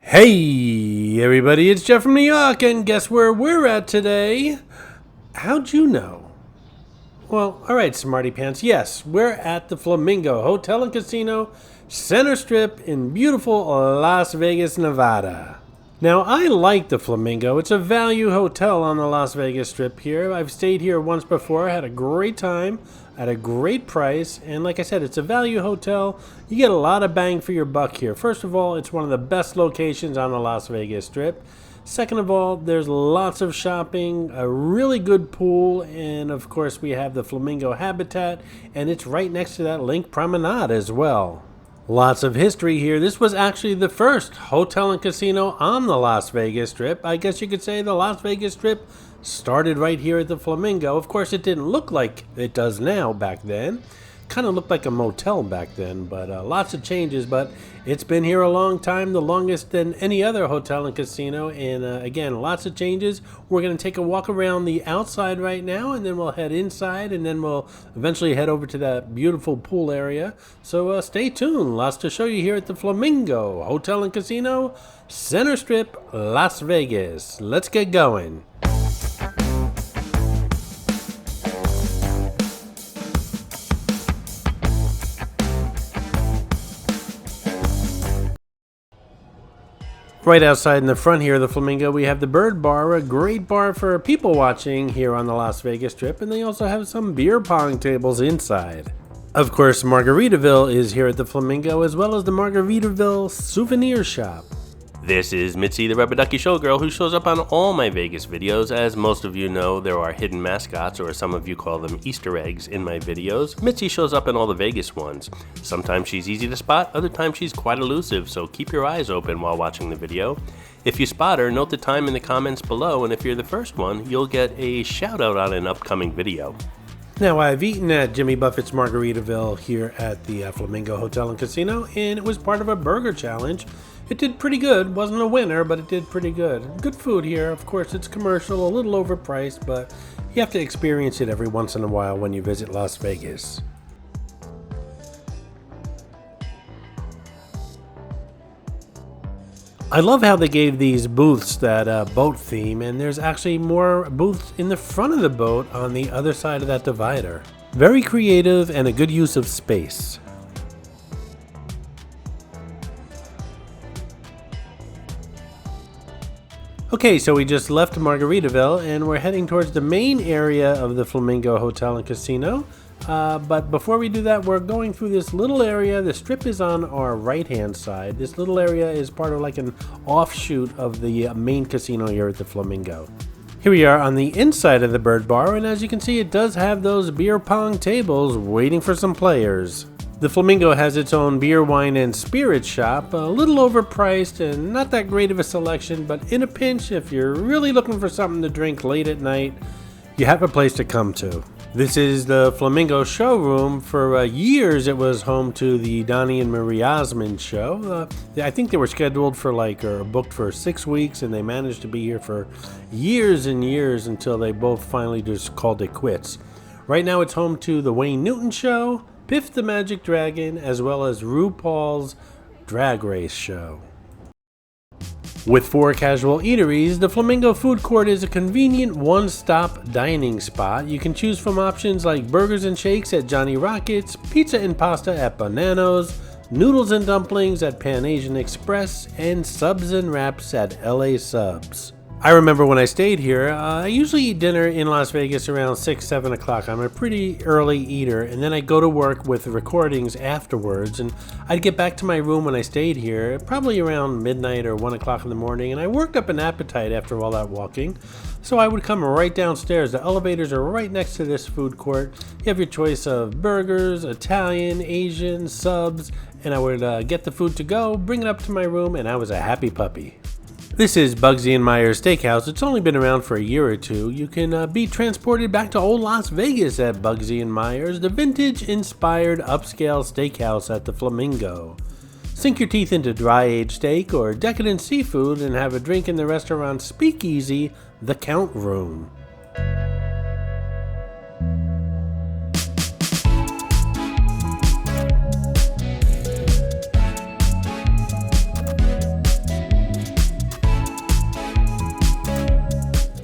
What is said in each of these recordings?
Hey everybody, it's Jeff from New York, and guess where we're at today? How'd you know? Well, alright, smarty pants, yes, we're at the Flamingo Hotel and Casino, Center Strip in beautiful Las Vegas, Nevada. Now, I like the Flamingo. It's a value hotel on the Las Vegas Strip here. I've stayed here once before, had a great time, at a great price, and like I said, it's a value hotel. You get a lot of bang for your buck here. First of all, it's one of the best locations on the Las Vegas Strip. Second of all, there's lots of shopping, a really good pool, and of course we have the Flamingo habitat, and it's right next to that link Promenade as well. Lots of history here. This was actually the first hotel and casino on the Las Vegas Strip. I guess you could say the Las Vegas Strip started right here at the Flamingo. Of course, it didn't look like it does now back then. Kind of looked like a motel back then, but lots of changes. But it's been here a long time, the longest than any other hotel and casino. And again, lots of changes. We're going to take a walk around the outside right now, and then we'll head inside, and then we'll eventually head over to that beautiful pool area. So stay tuned. Lots to show you here at the Flamingo Hotel and Casino, Center Strip, Las Vegas. Let's get going. Right outside in the front here of the Flamingo, we have the Bird Bar, a great bar for people watching here on the Las Vegas Strip, and they also have some beer pong tables inside. Of course, Margaritaville is here at the Flamingo, as well as the Margaritaville Souvenir Shop. This is Mitzi, the Rubber Ducky Showgirl, who shows up on all my Vegas videos. As most of you know, there are hidden mascots, or some of you call them Easter eggs, in my videos. Mitzi shows up in all the Vegas ones. Sometimes she's easy to spot, other times she's quite elusive, so keep your eyes open while watching the video. If you spot her, note the time in the comments below, and if you're the first one, you'll get a shout out on an upcoming video. Now, I've eaten at Jimmy Buffett's Margaritaville here at the Flamingo Hotel and Casino, and it was part of a burger challenge. It did pretty good. Wasn't a winner, but it did pretty good. Good food here. Of course, it's commercial, a little overpriced, but you have to experience it every once in a while when you visit Las Vegas. I love how they gave these booths that boat theme, and there's actually more booths in the front of the boat on the other side of that divider. Very creative and a good use of space. Okay, so we just left Margaritaville and we're heading towards the main area of the Flamingo Hotel and Casino. But before we do that, we're going through this little area. The strip is on our right-hand side. This little area is part of like an offshoot of the main casino here at the Flamingo. Here we are on the inside of the Bird Bar, and as you can see, it does have those beer pong tables waiting for some players. The Flamingo has its own beer, wine, and spirits shop, a little overpriced and not that great of a selection, but in a pinch, if you're really looking for something to drink late at night, you have a place to come to. This is the Flamingo showroom. For years, it was home to the Donnie and Marie Osmond show. I think they were scheduled for or booked for 6 weeks, and they managed to be here for years and years until they both finally just called it quits. Right now, it's home to the Wayne Newton show, Biff the Magic Dragon, as well as RuPaul's Drag Race show. With 4 casual eateries, the Flamingo Food Court is a convenient one-stop dining spot. You can choose from options like burgers and shakes at Johnny Rockets, pizza and pasta at Bonanno's, noodles and dumplings at Pan Asian Express, and subs and wraps at LA Subs. I remember when I stayed here, I usually eat dinner in Las Vegas around 6, 7 o'clock. I'm a pretty early eater, and then I go to work with recordings afterwards, and I'd get back to my room when I stayed here, probably around midnight or 1 o'clock in the morning, and I worked up an appetite after all that walking, so I would come right downstairs. The elevators are right next to this food court. You have your choice of burgers, Italian, Asian, subs, and I would get the food to go, bring it up to my room, and I was a happy puppy. This is Bugsy & Myers Steakhouse. It's only been around for a year or two. You can be transported back to old Las Vegas at Bugsy & Myers, the vintage-inspired upscale steakhouse at the Flamingo. Sink your teeth into dry-aged steak or decadent seafood and have a drink in the restaurant's speakeasy, The Count Room.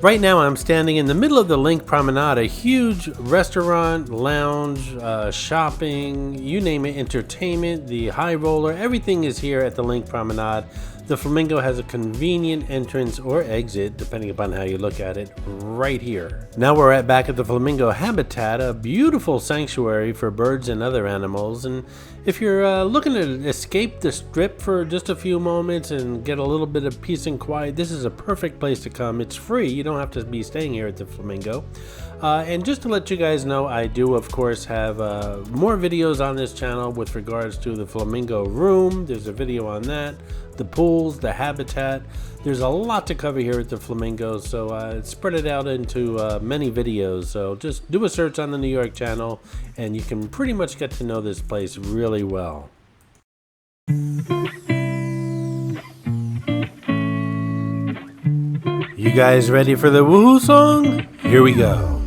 Right now I'm standing in the middle of the Link Promenade, a huge restaurant, lounge, shopping, you name it, entertainment, the high roller, everything is here at the Link Promenade. The Flamingo has a convenient entrance or exit, depending upon how you look at it, right here. Now we're back at the Flamingo Habitat, a beautiful sanctuary for birds and other animals. And if you're looking to escape the strip for just a few moments and get a little bit of peace and quiet, this is a perfect place to come. It's free. You don't have to be staying here at the Flamingo. And just to let you guys know, I do, of course, have more videos on this channel with regards to the Flamingo Room. There's a video on that, the pools, the habitat. There's a lot to cover here at the Flamingo, so spread it out into many videos. So just do a search on the New York channel, and you can pretty much get to know this place really well. You guys ready for the woohoo song? Here we go.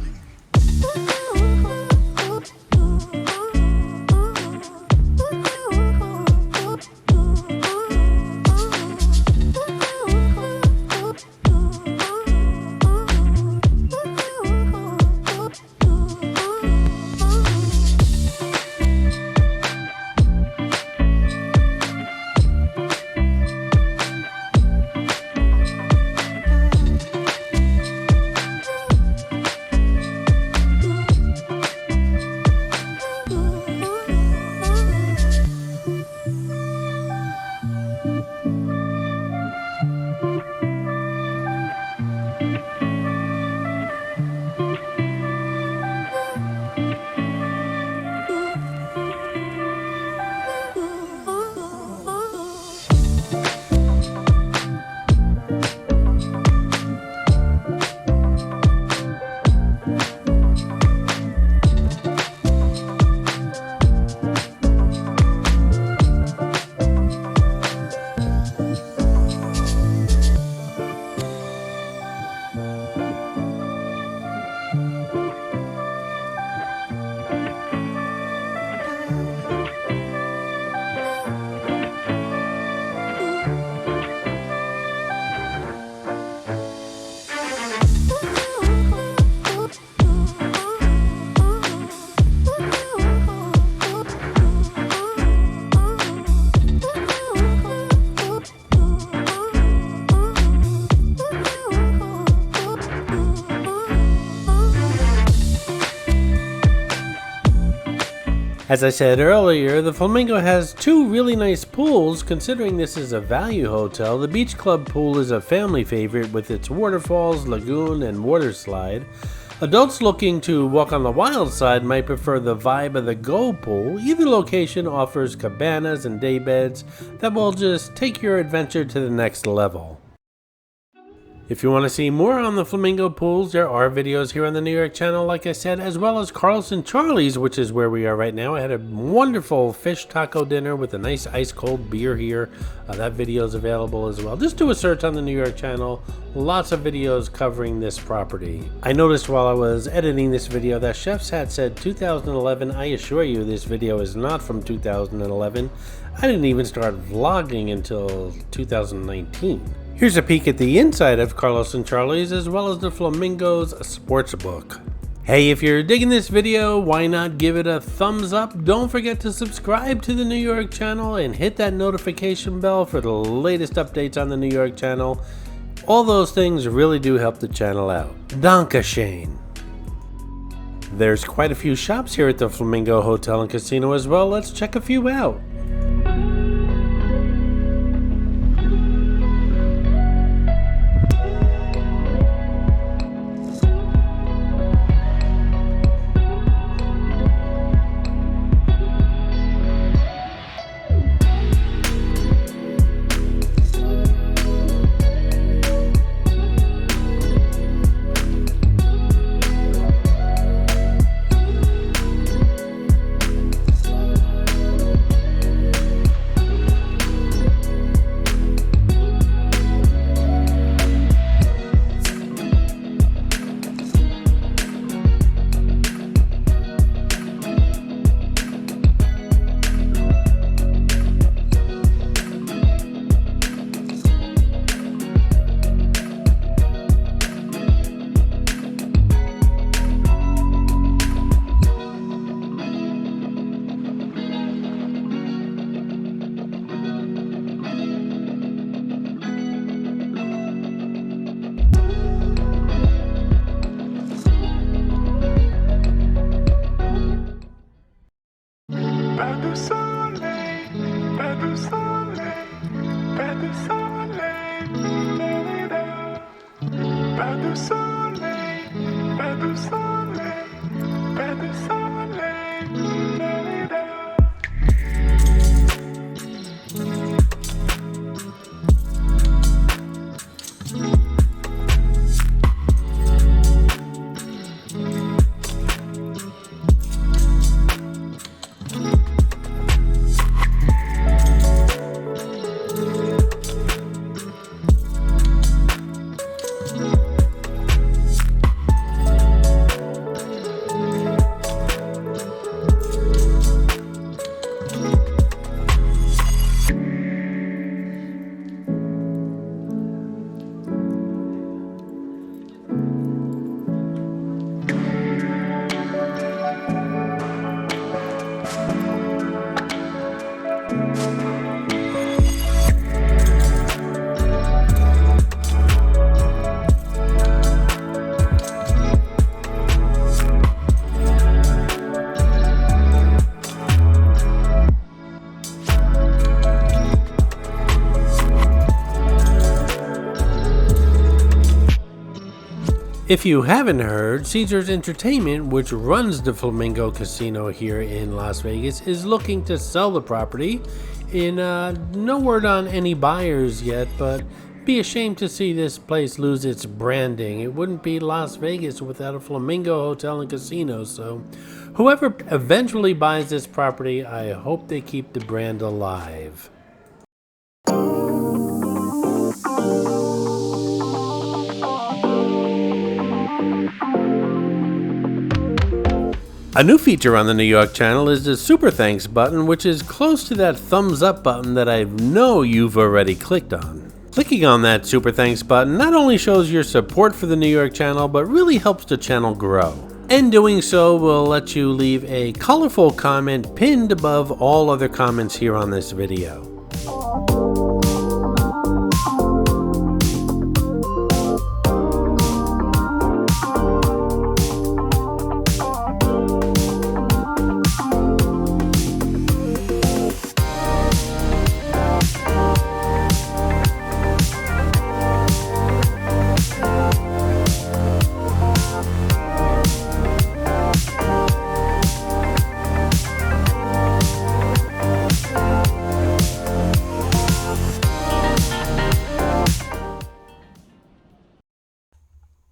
As I said earlier, the Flamingo has two really nice pools. Considering this is a value hotel, the Beach Club pool is a family favorite with its waterfalls, lagoon, and water slide. Adults looking to walk on the wild side might prefer the vibe of the Go pool. Either location offers cabanas and day beds that will just take your adventure to the next level. If you want to see more on the Flamingo pools, there are videos here on the New York channel, like I said, as well as Carlson Charlie's, which is where we are right now. I had a wonderful fish taco dinner with a nice ice cold beer here. That video is available as well. Just do a search on the New York channel. Lots of videos covering this property. I noticed while I was editing this video that Chef's Hat said 2011. I assure you this video is not from 2011. I didn't even start vlogging until 2019. Here's a peek at the inside of Carlos and Charlie's as well as the Flamingo's sportsbook. Hey, if you're digging this video, why not give it a thumbs up? Don't forget to subscribe to the New York channel and hit that notification bell for the latest updates on the New York channel. All those things really do help the channel out. Dankeschön. There's quite a few shops here at the Flamingo Hotel and Casino as well. Let's check a few out. pas de soleil, pas de soleil, pas de soleil. Da-da-da. If you haven't heard, Caesars Entertainment, which runs the Flamingo Casino here in Las Vegas, is looking to sell the property. No word on any buyers yet, but be ashamed to see this place lose its branding. It wouldn't be Las Vegas without a Flamingo Hotel and Casino, so whoever eventually buys this property, I hope they keep the brand alive. A new feature on the New York channel is the Super Thanks button, which is close to that thumbs up button that I know you've already clicked on. Clicking on that Super Thanks button not only shows your support for the New York channel, but really helps the channel grow. And doing so will let you leave a colorful comment pinned above all other comments here on this video.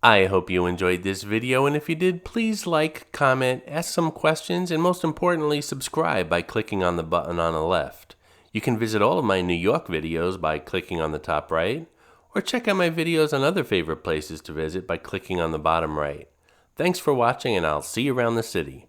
I hope you enjoyed this video, and if you did, please like, comment, ask some questions, and most importantly, subscribe by clicking on the button on the left. You can visit all of my New York videos by clicking on the top right, or check out my videos on other favorite places to visit by clicking on the bottom right. Thanks for watching, and I'll see you around the city.